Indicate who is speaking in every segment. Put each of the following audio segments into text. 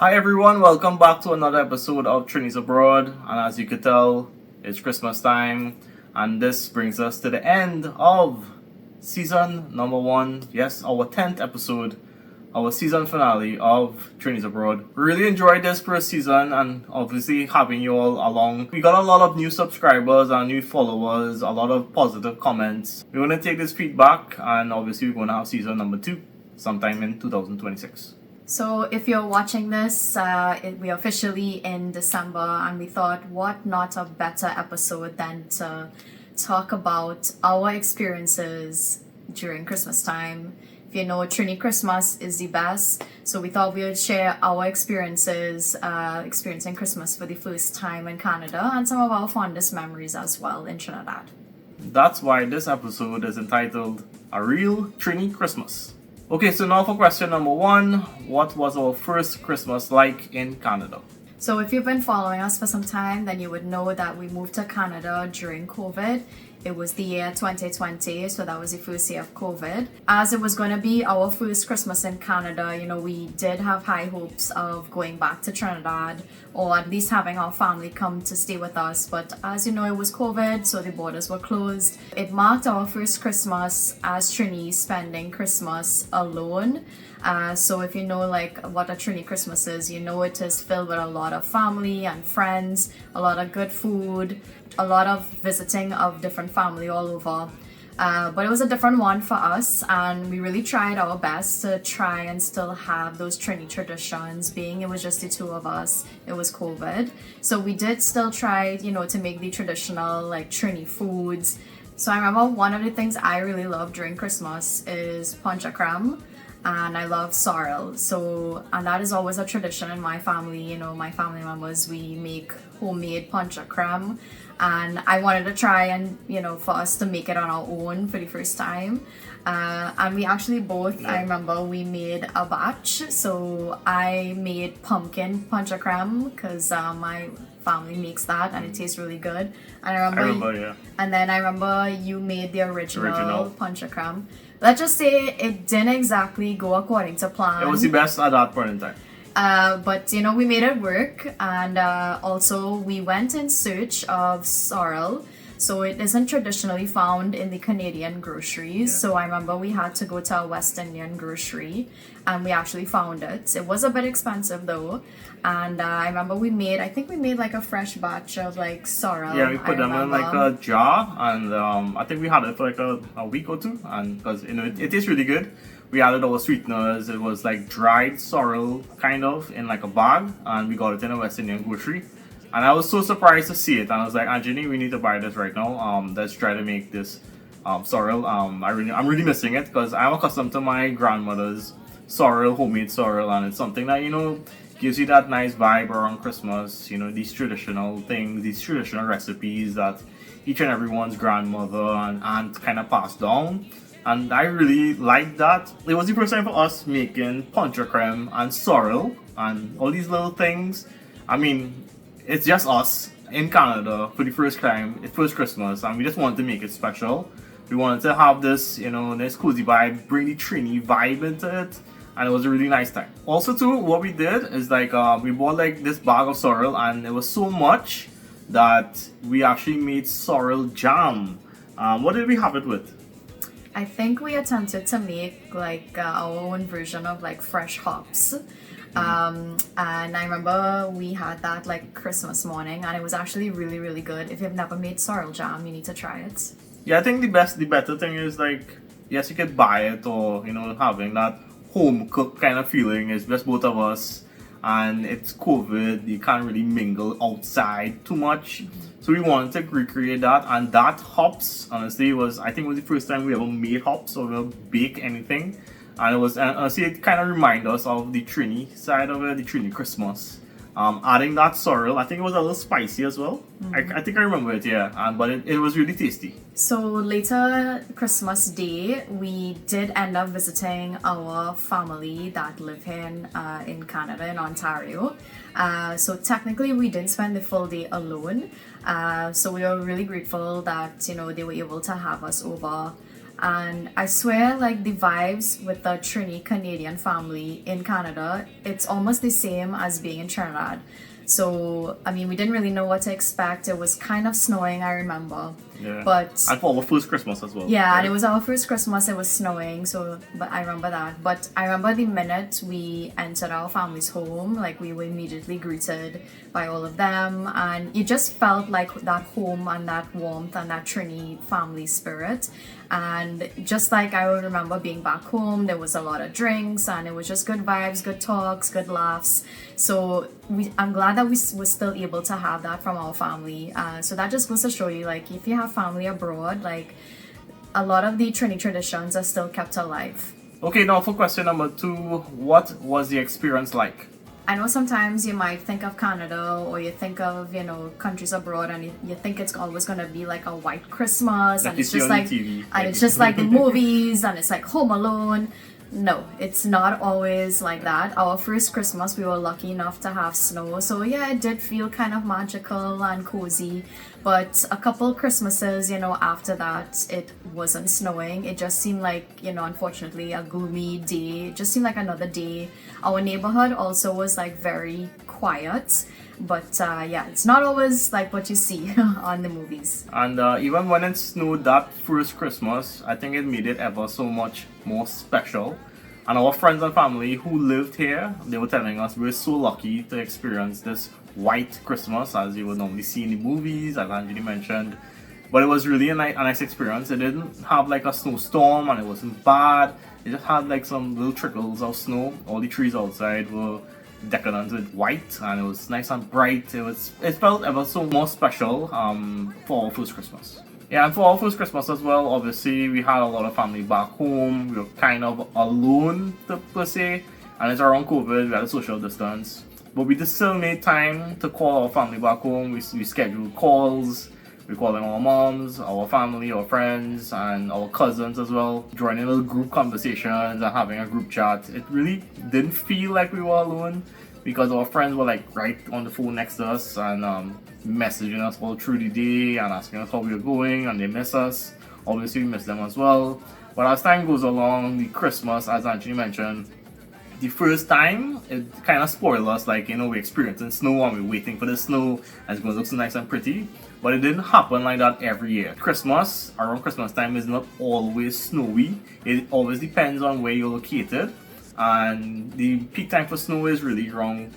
Speaker 1: Hi everyone, welcome back to another episode of Trinis Abroad. And as you could tell, it's Christmas time, and this brings us to the end of season number 1. Yes, our 10th episode, our season finale of Trinis Abroad. We really enjoyed this first season, and obviously having you all along. We got a lot of new subscribers and new followers, a lot of positive comments. We're going to take this feedback, and obviously we're going to have season number 2 sometime in 2026.
Speaker 2: So if you're watching this, we're officially in December, and we thought what not a better episode than to talk about our experiences during Christmas time. If you know, Trini Christmas is the best, so we thought we would share our experiences, experiencing Christmas for the first time in Canada, and some of our fondest memories as well in Trinidad.
Speaker 1: That's why this episode is entitled A Real Trini Christmas. Okay, so now for question number 1. What was our first Christmas like in Canada?
Speaker 2: So if you've been following us for some time, then you would know that we moved to Canada during COVID. It was the year 2020, so that was the first year of COVID. As it was going to be our first Christmas in Canada, we did have high hopes of going back to Trinidad, or at least having our family come to stay with us. But as you know, it was COVID, so the borders were closed. It marked our first Christmas as Trini spending Christmas alone. So if you know what a Trini Christmas is, it is filled with a lot of family and friends, a lot of good food, a lot of visiting of different family all over. But it was a different one for us, and we really tried our best to try and still have those Trini traditions, being it was just the two of us. It was COVID. So we did still try, to make the traditional Trini foods. So I remember one of the things I really love during Christmas is punch creme. And I love sorrel. And that is always a tradition in my family. My family members, we make homemade punch creme. And I wanted to try and, for us to make it on our own for the first time. And we actually both, I remember we made a batch. So I made pumpkin punch creme because my family makes that and it tastes really good. And I remember yeah. And then I remember you made the original punch creme. Let's just say it didn't exactly go according to plan.
Speaker 1: It was the best at that point in time.
Speaker 2: But we made it work, and also we went in search of sorrel. So it isn't traditionally found in the Canadian groceries. Yeah. So I remember we had to go to a West Indian grocery, and we actually found it. It was a bit expensive though. And I remember we made a fresh batch of sorrel.
Speaker 1: Yeah, we put them in a jar, and I think we had it for a week or two, and because it is really good. We added our sweeteners. It was dried sorrel kind of in a bag, and we got it in a West Indian grocery. And I was so surprised to see it, and I was like, Anjani, we need to buy this right now. Let's try to make this sorrel. I'm really missing it because I'm accustomed to my grandmother's sorrel, homemade sorrel, and it's something that gives you that nice vibe around Christmas. These traditional things, these traditional recipes that each and everyone's grandmother and aunt kind of passed down. And I really liked that. It was the first time for us making punch creme and sorrel and all these little things. I mean, it's just us in Canada for the first time, it's first Christmas, and we just wanted to make it special. We wanted to have this, this cozy vibe, bring the Trini vibe into it, and it was a really nice time. Also too, what we did is we bought this bag of sorrel, and it was so much that we actually made sorrel jam. What did we have it with?
Speaker 2: I think we attempted to make our own version of fresh hops. And I remember we had that Christmas morning, and it was actually really, really good. If you've never made sorrel jam, you need to try it.
Speaker 1: Yeah, I think the better thing is yes, you could buy it, or having that home cooked kind of feeling. It's just both of us, and it's COVID. You can't really mingle outside too much. So we wanted to recreate that, and that hops honestly was the first time we ever made hops or we bake anything. And it was honestly, it kind of reminded us of the Trini side of it, the Trini Christmas. Adding that sorrel, I think it was a little spicy as well. Mm-hmm. I think I remember it, yeah. But it was really tasty.
Speaker 2: So later Christmas Day, we did end up visiting our family that live here in Canada, in Ontario. So technically we didn't spend the full day alone. So we were really grateful that they were able to have us over. And I swear, like, the vibes with the Trini Canadian family in Canada, it's almost the same as being in Trinidad. So, I mean, we didn't really know what to expect. It was kind of snowing, I remember.
Speaker 1: Yeah.
Speaker 2: But
Speaker 1: And for our first Christmas as well.
Speaker 2: yeah,
Speaker 1: right?
Speaker 2: and it was our first Christmas. It was snowing, so but I remember that. But I remember the minute we entered our family's home, like we were immediately greeted by all of them, and it just felt like that home and that warmth and that Trini family spirit. And just like I would remember being back home, there was a lot of drinks, and it was just good vibes, good talks, good laughs. So I'm glad that we were still able to have that from our family. So that just goes to show you, like, if you have family abroad, like, a lot of the Trini traditions are still kept alive.
Speaker 1: Okay, now for question number 2, what was the experience like?
Speaker 2: I know sometimes you might think of Canada or you think of, countries abroad, and you think it's always going to be like a white Christmas,
Speaker 1: Like
Speaker 2: and
Speaker 1: you
Speaker 2: it's
Speaker 1: see
Speaker 2: just
Speaker 1: on
Speaker 2: like
Speaker 1: TV.
Speaker 2: and it's just like the movies, and it's like Home Alone. No, it's not always like that. Our first Christmas, we were lucky enough to have snow, so yeah, it did feel kind of magical and cozy. But a couple Christmases, after that, it wasn't snowing. It just seemed like, unfortunately, a gloomy day. It just seemed like another day. Our neighborhood also was like very quiet. But yeah, it's not always like what you see on the movies.
Speaker 1: And even when it snowed that first Christmas, I think it made it ever so much more special. And our friends and family who lived here, they were telling us we're so lucky to experience this white Christmas as you would normally see in the movies, as Anjali mentioned. But it was really a nice experience. It didn't have like a snowstorm, and it wasn't bad. It just had like some little trickles of snow. All the trees outside were decorated with white, and it was nice and bright. It felt ever so more special for our first Christmas. Yeah, and for our first Christmas as well, obviously we had a lot of family back home. We were kind of alone per se, and it's around COVID, we had a social distance. But we just still made time to call our family back home. We scheduled calls. We called them our moms, our family, our friends, and our cousins as well, joining little group conversations and having a group chat. It really didn't feel like we were alone because our friends were like right on the phone next to us and messaging us all through the day and asking us how we were going, and they miss us. Obviously, we miss them as well. But as time goes along, the Christmas, as Anthony mentioned, the first time, it kind of spoiled us, like, we're experiencing snow and we're waiting for the snow and it's going to look so nice and pretty. But it didn't happen like that every year. Around Christmas time is not always snowy. It always depends on where you're located. And the peak time for snow is really around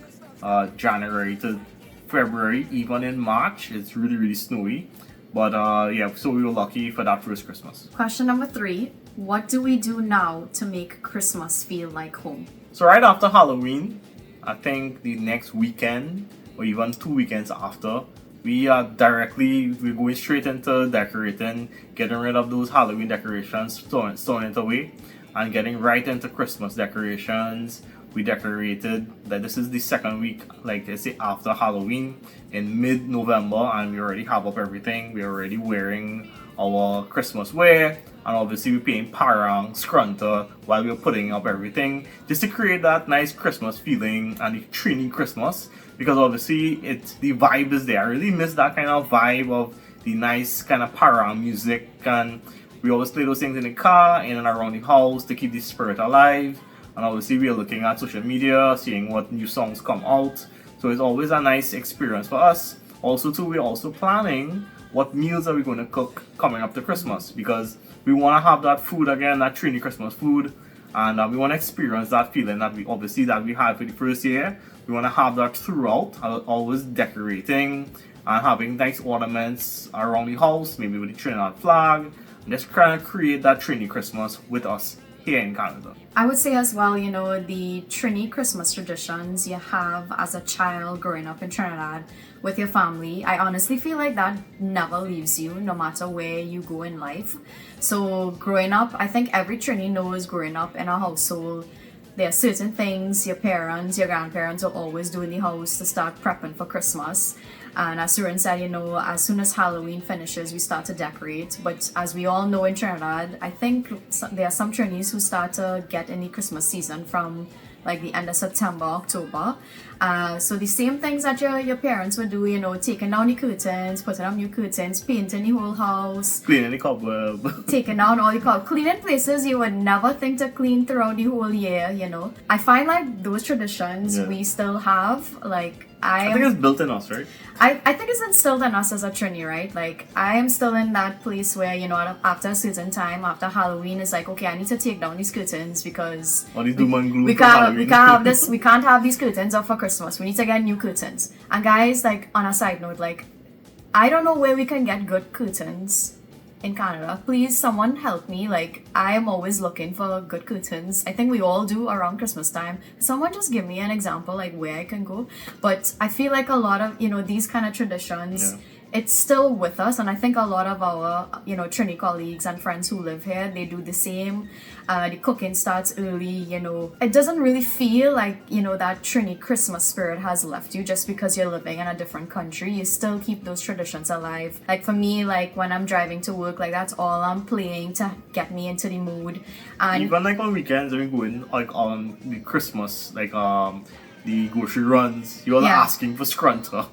Speaker 1: January to February. Even in March, it's really, really snowy. But yeah, so we were lucky for that first Christmas.
Speaker 2: Question number 3. What do we do now to make Christmas feel like home?
Speaker 1: So right after Halloween, I think the next weekend or even 2 weekends after, we're going straight into decorating, getting rid of those Halloween decorations, throwing it away, and getting right into Christmas decorations. We decorated, that this is the second week, like I say, after Halloween in mid-November, and we already have up everything. We're already wearing our Christmas wear, and obviously we're playing parang, scrunter while we're putting up everything, just to create that nice Christmas feeling and the Trini Christmas, because obviously the vibe is there. I really miss that kind of vibe of the nice kind of parang music, and we always play those things in the car, in and around the house to keep the spirit alive. And obviously we are looking at social media, seeing what new songs come out. So it's always a nice experience for us. Also too, we're also planning what meals are we going to cook coming up to Christmas, because we want to have that food again, that Trini Christmas food, and we want to experience that feeling that we had for the first year. We want to have that throughout, always decorating and having nice ornaments around the house, maybe with the Trinidad flag, and just trying to create that Trini Christmas with us here in Canada.
Speaker 2: I would say as well, the Trini Christmas traditions you have as a child growing up in Trinidad with your family, I honestly feel like that never leaves you, no matter where you go in life. So growing up, I think every Trini knows growing up in a household, there are certain things your parents, your grandparents will always do in the house to start prepping for Christmas. And as Surin said, as soon as Halloween finishes, we start to decorate. But as we all know in Trinidad, I think there are some Trinis who start to get in the Christmas season from like the end of September, October. So the same things that your parents would do, you know, taking down the curtains, putting up new curtains, painting the whole house,
Speaker 1: Cleaning the cobweb.
Speaker 2: taking down all the cleaning places you would never think to clean throughout the whole year, you know. I find like those traditions we still have, like
Speaker 1: I think it's built in us, right?
Speaker 2: I think it's instilled in us as a Trini, right? Like, I am still in that place where, you know, after a certain time, after Halloween, it's like, okay, I need to take down these curtains because
Speaker 1: All these doom and gloom
Speaker 2: we
Speaker 1: from Halloween.
Speaker 2: we can't have this, we can't have these curtains up for Christmas. We need to get new curtains. And guys, like, on a side note, like, I don't know where we can get good curtains in Canada. Please, someone help me. Like, I am always looking for good curtains. I think we all do around Christmas time. Someone just give me an example, like, where I can go. But I feel like a lot of, you know, these kind of traditions, it's still with us, and I think a lot of our, you know, Trini colleagues and friends who live here, they do the same. The cooking starts early, you know. It doesn't really feel like, you know, that Trini Christmas spirit has left you just because you're living in a different country. You still keep those traditions alive. Like for me, like when I'm driving to work, like that's all I'm playing to get me into the mood. And
Speaker 1: even like on weekends when we go in, like on the Christmas, like the grocery runs, you're asking for scrunter.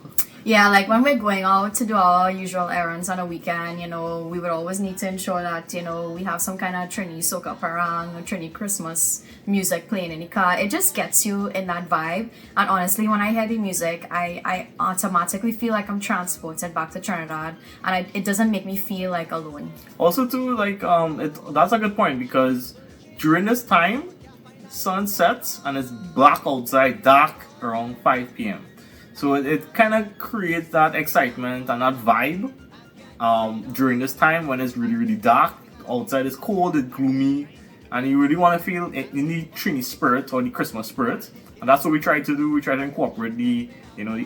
Speaker 2: yeah, like when we're going out to do our usual errands on a weekend, you know, we would always need to ensure that, you know, we have some kind of Trini soca parang or Trini Christmas music playing in the car. It just gets you in that vibe. And honestly, when I hear the music, I automatically feel like I'm transported back to Trinidad, and it doesn't make me feel like alone.
Speaker 1: Also, too, like that's a good point because during this time, sun sets and it's black outside, dark around 5 p.m. So it kind of creates that excitement and that vibe during this time when it's really, really dark. Outside is cold, it's gloomy, and you really want to feel in the Trini spirit or the Christmas spirit. And that's what we try to do. We try to incorporate the, you know, the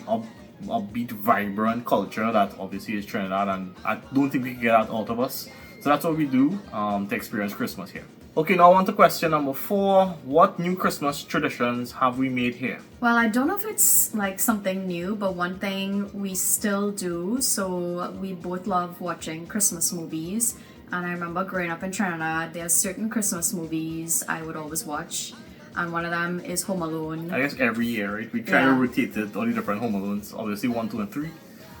Speaker 1: upbeat, vibrant culture that obviously is Trinidad, and I don't think we can get that out of us. So that's what we do to experience Christmas here. Okay, now on to question number 4. What new Christmas traditions have we made here?
Speaker 2: Well, I don't know if it's like something new, but one thing we still do, so we both love watching Christmas movies. And I remember growing up in Trinidad, there are certain Christmas movies I would always watch. And one of them is Home Alone.
Speaker 1: I guess every year, right? We try to rotate it, all the different Home Alones. Obviously 1, 2, and 3.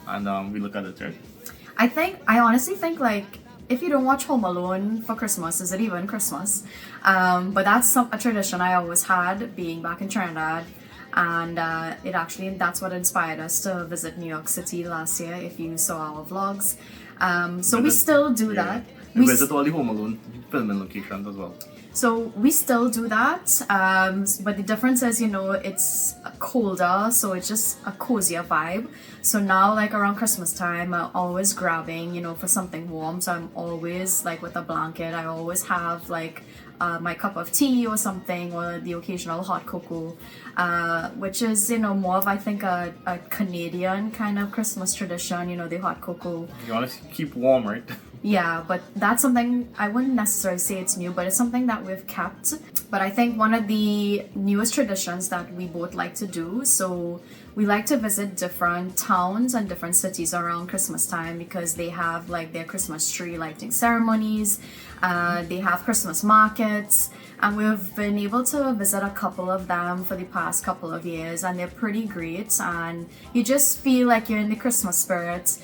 Speaker 1: And we look at it, right?
Speaker 2: I honestly think like, if you don't watch Home Alone for Christmas, is it even Christmas? But that's a tradition I always had being back in Trinidad. And that's what inspired us to visit New York City last year, if you saw our vlogs. So we still do that.
Speaker 1: We visit all the Home Alone filming locations as well.
Speaker 2: So we still do that, but the difference is, you know, it's colder, so it's just a cozier vibe. So now, like around Christmas time, I'm always grabbing, you know, for something warm. So I'm always like with a blanket. I always have like my cup of tea or something, or the occasional hot cocoa, which is, you know, more of, I think, a Canadian kind of Christmas tradition, you know, the hot cocoa.
Speaker 1: You want to keep warm, right?
Speaker 2: Yeah, but that's something, I wouldn't necessarily say it's new, but it's something that we've kept. But I think one of the newest traditions that we both like to do, so we like to visit different towns and different cities around Christmas time because they have like their Christmas tree lighting ceremonies, they have Christmas markets, and we've been able to visit a couple of them for the past couple of years, and they're pretty great, and you just feel like you're in the Christmas spirit.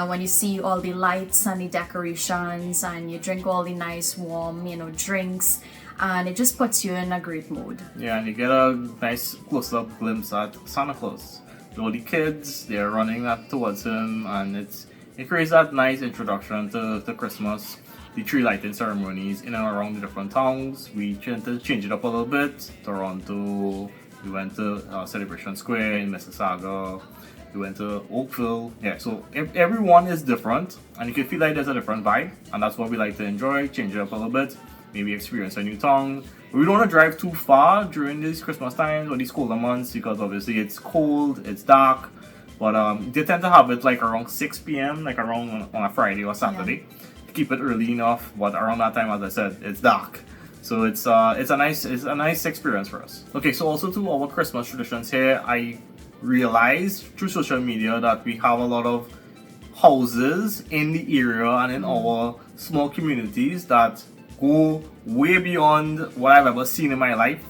Speaker 2: When you see all the lights and the decorations, and you drink all the nice warm, you know, drinks, and it just puts you in a great mood.
Speaker 1: Yeah, and you get a nice close-up glimpse at Santa Claus. All the kids, they're running towards him, and it creates that nice introduction to Christmas. The tree lighting ceremonies in and around the different towns. We tend to change it up a little bit. Toronto, we went to Celebration Square in Mississauga. We went to Oakville. Yeah, so everyone is different, and you can feel like there's a different vibe, and that's what we like to enjoy. Change it up a little bit, maybe experience a new town. But we don't want to drive too far during these Christmas times or these colder months because obviously it's cold, it's dark. But they tend to have it like around 6 p.m., like around on a Friday or Saturday, to keep it early enough. But around that time, as I said, it's dark. So it's a nice experience for us. Okay, so also to our Christmas traditions here, I realized through social media that we have a lot of houses in the area and in our small communities that go way beyond what I've ever seen in my life.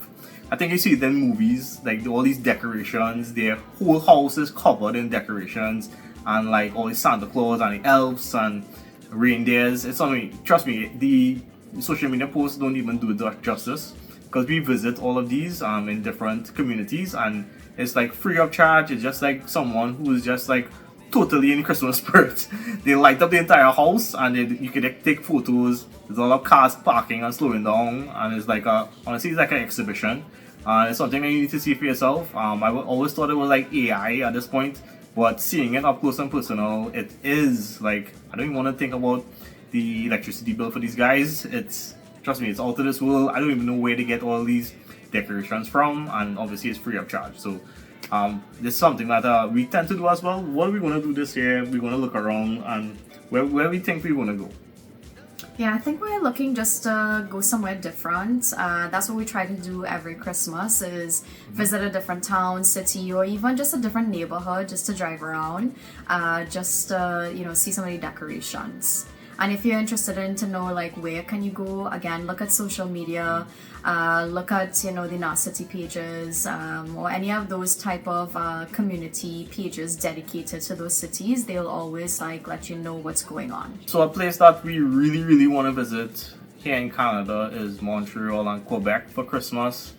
Speaker 1: I think you see it in movies, like all these decorations, their whole house is covered in decorations, and like all the Santa Claus and the elves and reindeers. It's something, trust me, the social media posts don't even do it justice, because we visit all of these in different communities, and it's like free of charge. It's just like someone who is just like totally in Christmas spirit. They light up the entire house, and you can take photos. There's a lot of cars parking and slowing down, and it's like honestly, it's like an exhibition. It's something that you need to see for yourself. I always thought it was like AI at this point, but seeing it up close and personal, it is like, I don't even want to think about the electricity bill for these guys. It's, trust me, it's out of this world. I don't even know where to get all these decorations from, and obviously it's free of charge. So this is something that we tend to do as well. What are we going to do this year? We're going to look around and where we think we want to go.
Speaker 2: Yeah, I think we're looking just to go somewhere different. That's what we try to do every Christmas, is visit a different town, city, or even just a different neighborhood, just to drive around, just see some of the decorations. And if you're interested in to know like where can you go, again, look at social media, look at the Narcity pages, or any of those type of community pages dedicated to those cities. They'll always like let you know what's going on.
Speaker 1: So a place that we really, really want to visit here in Canada is Montreal and Quebec for Christmas.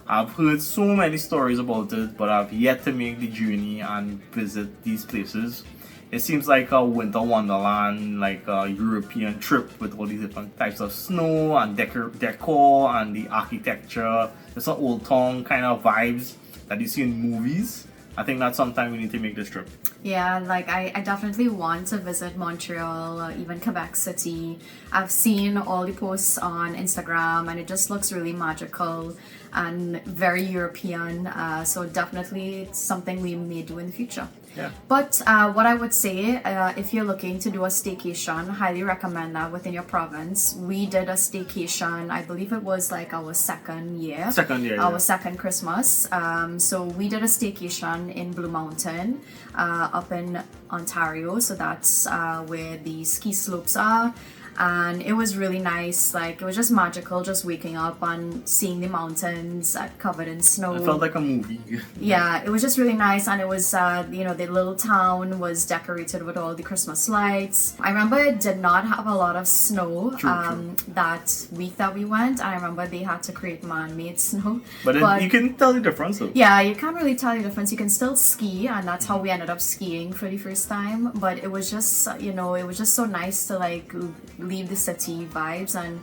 Speaker 1: I've heard so many stories about it, but I've yet to make the journey and visit these places. It seems like a winter wonderland, like a European trip with all these different types of snow and decor and the architecture. It's an old town kind of vibes that you see in movies. I think that sometime we need to make this trip.
Speaker 2: Yeah, like I definitely want to visit Montreal, even Quebec City. I've seen all the posts on Instagram, and it just looks really magical and very European. So definitely it's something we may do in the future.
Speaker 1: Yeah.
Speaker 2: But what I would say, if you're looking to do a staycation, highly recommend that within your province. We did a staycation, I believe it was like our second year. Our second Christmas. So we did a staycation in Blue Mountain, up in Ontario. So that's where the ski slopes are. And it was really nice. Like, it was just magical, just waking up and seeing the mountains covered in snow.
Speaker 1: It felt like a movie.
Speaker 2: Yeah, it was just really nice. And it was the little town was decorated with all the Christmas lights. I remember it did not have a lot of snow
Speaker 1: True.
Speaker 2: that week that we went. I remember they had to create man-made snow,
Speaker 1: but you can tell the difference though.
Speaker 2: Yeah, you can't really tell the difference. You can still ski, and that's how we ended up skiing for the first time. But it was just it was just so nice to like leave the city vibes and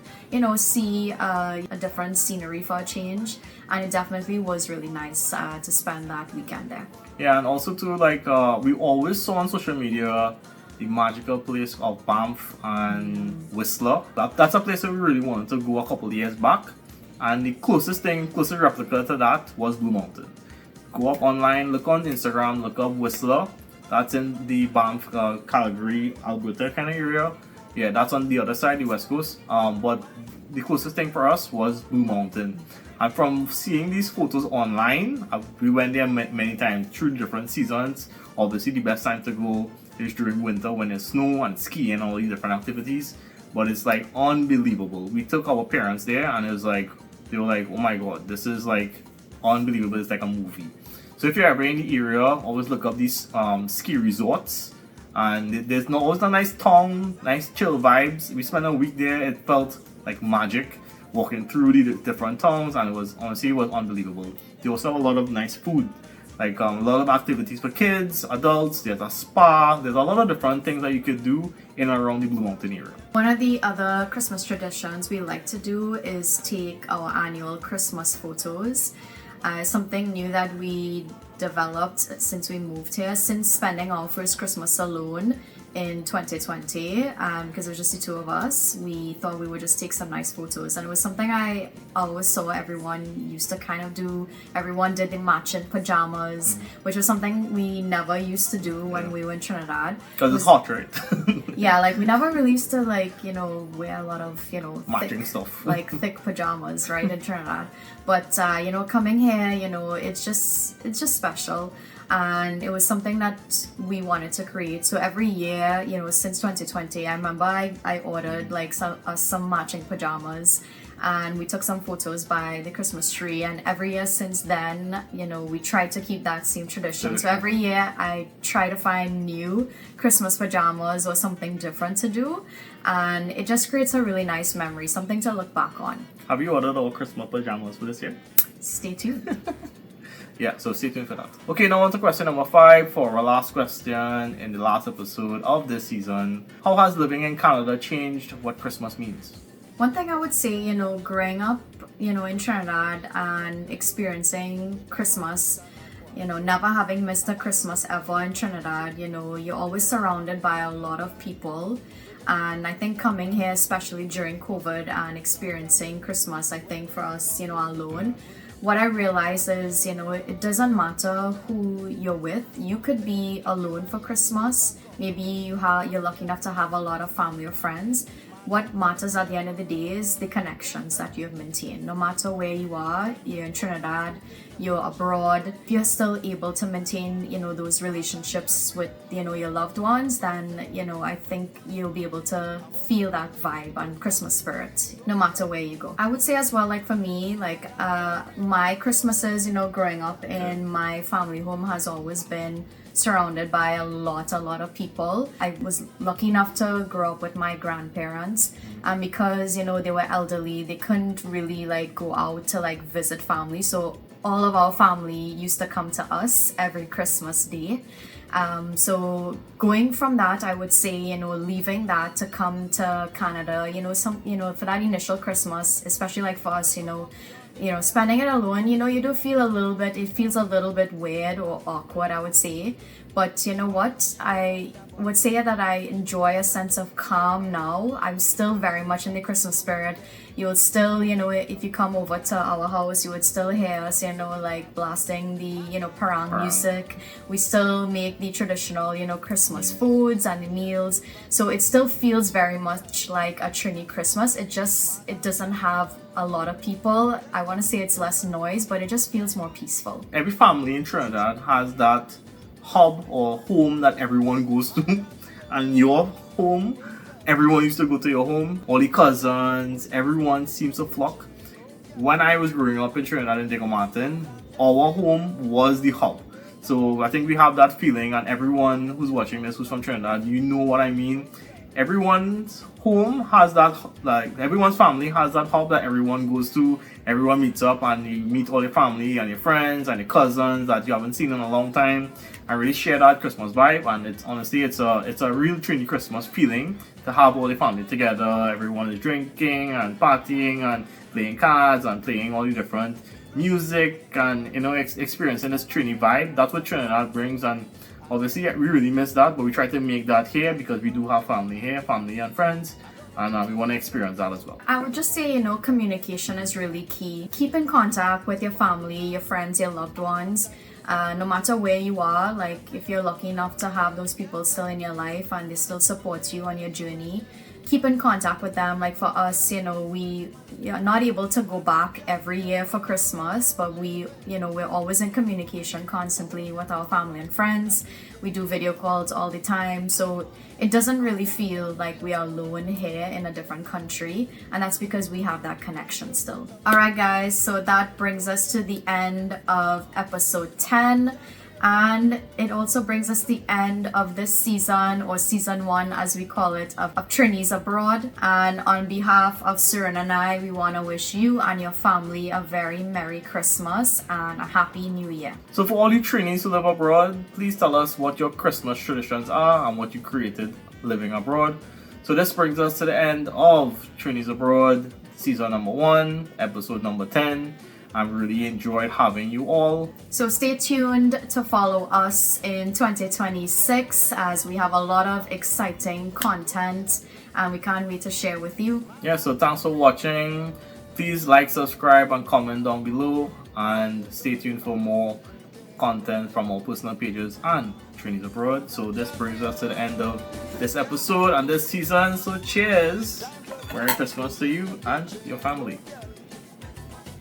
Speaker 2: see a different scenery for a change. And it definitely was really nice to spend that weekend there.
Speaker 1: Yeah, and also too, like we always saw on social media the magical place of Banff and Whistler. That's a place that we really wanted to go a couple of years back, and the closest replica to that was Blue Mountain. Go up online, look on Instagram, look up Whistler. That's in the Banff, Calgary, Alberta kind of area. Yeah, that's on the other side, the west coast. But the closest thing for us was Blue Mountain. And from seeing these photos online, we went there many times through different seasons. Obviously, the best time to go is during winter when there's snow and ski and all these different activities. But it's like unbelievable. We took our parents there, and it was like, they were like, oh my god, this is like unbelievable. It's like a movie. So if you're ever in the area, always look up these ski resorts. And there's always a nice town, nice chill vibes. We spent a week there. It felt like magic walking through the different towns, and it was unbelievable. They also have a lot of nice food, like a lot of activities for kids, adults. There's a spa. There's a lot of different things that you could do in and around the Blue Mountain area.
Speaker 2: One of the other Christmas traditions we like to do is take our annual Christmas photos. Something new that we developed since we moved here, since spending our first Christmas alone in 2020, because it was just the two of us. We thought we would just take some nice photos, and it was something I always saw everyone used to kind of do. Everyone did the matching pajamas, which was something we never used to do when we were in Trinidad.
Speaker 1: Because it's hot, right?
Speaker 2: Yeah, like we never really used to wear a lot of
Speaker 1: matching
Speaker 2: thick,
Speaker 1: stuff,
Speaker 2: like thick pajamas, right, in Trinidad. But coming here, it's just special. And it was something that we wanted to create. So every year, since 2020, I remember I ordered like some matching pajamas, and we took some photos by the Christmas tree. And every year since then, we try to keep that same tradition. So every year I try to find new Christmas pajamas or something different to do, and it just creates a really nice memory, something to look back on.
Speaker 1: Have you ordered all Christmas pajamas for this year?
Speaker 2: Stay tuned.
Speaker 1: Yeah, so stay tuned for that. Okay, now on to question number 5 for our last question in the last episode of this season. How has living in Canada changed what Christmas means?
Speaker 2: One thing I would say, growing up, in Trinidad and experiencing Christmas, never having missed a Christmas ever in Trinidad, you're always surrounded by a lot of people. And I think coming here, especially during COVID and experiencing Christmas, I think for us, alone, what I realized is, it doesn't matter who you're with. You could be alone for Christmas. Maybe you're lucky enough to have a lot of family or friends. What matters at the end of the day is the connections that you've maintained. No matter where you are, you're in Trinidad, you're abroad, if you're still able to maintain, those relationships with, your loved ones, then, I think you'll be able to feel that vibe and Christmas spirit, no matter where you go. I would say as well, for me, my Christmases, growing up in my family home has always been surrounded by a lot of people. I was lucky enough to grow up with my grandparents, and because they were elderly, they couldn't really go out to visit family, so all of our family used to come to us every Christmas day. So going from that, I would say, leaving that to come to Canada, for that initial Christmas, especially for us, spending it alone, you do feel it feels a little bit weird or awkward, I would say. But you know what? I would say that I enjoy a sense of calm now. I'm still very much in the Christmas spirit. You would still, if you come over to our house, you would still hear us, blasting the, parang music. We still make the traditional, Christmas foods and the meals. So it still feels very much like a Trini Christmas. It doesn't have a lot of people. I want to say it's less noise, but it just feels more peaceful.
Speaker 1: Every family in Trinidad has that hub or home that everyone goes to, and your home, everyone used to go to your home. All the cousins, everyone seems to flock. When I was growing up in Trinidad and Diego Martin, our home was the hub. So I think we have that feeling, and everyone who's watching this who's from Trinidad, you know what I mean. Everyone's home has that, everyone's family has that hub that everyone goes to. Everyone meets up and you meet all your family and your friends and your cousins that you haven't seen in a long time. I really share that Christmas vibe, and it's a real Trini Christmas feeling to have all the family together. Everyone is drinking and partying and playing cards and playing all the different music and experiencing this Trini vibe. That's what Trinidad brings, and obviously we really miss that, but we try to make that here because we do have family here, family and friends, and we want to experience that as well.
Speaker 2: I would just say, communication is really key. Keep in contact with your family, your friends, your loved ones. No matter where you are, if you're lucky enough to have those people still in your life and they still support you on your journey, keep in contact with them. For us, we are not able to go back every year for Christmas, but we're always in communication constantly with our family and friends. We do video calls all the time, so it doesn't really feel like we are alone here in a different country, and that's because we have that connection still. Alright guys, so that brings us to the end of episode 10. And it also brings us the end of this season, or season 1 as we call it, of Trinis Abroad. And on behalf of Surin and I, we want to wish you and your family a very Merry Christmas and a Happy New Year.
Speaker 1: So for all you Trinis who live abroad, please tell us what your Christmas traditions are and what you created living abroad. So this brings us to the end of Trinis Abroad, season number 1, episode number 10. I really enjoyed having you all.
Speaker 2: So stay tuned to follow us in 2026 as we have a lot of exciting content and we can't wait to share with you.
Speaker 1: Yeah, so thanks for watching. Please like, subscribe and comment down below, and stay tuned for more content from our personal pages and Trinis Abroad. So this brings us to the end of this episode and this season. So cheers. Merry Christmas to you and your family.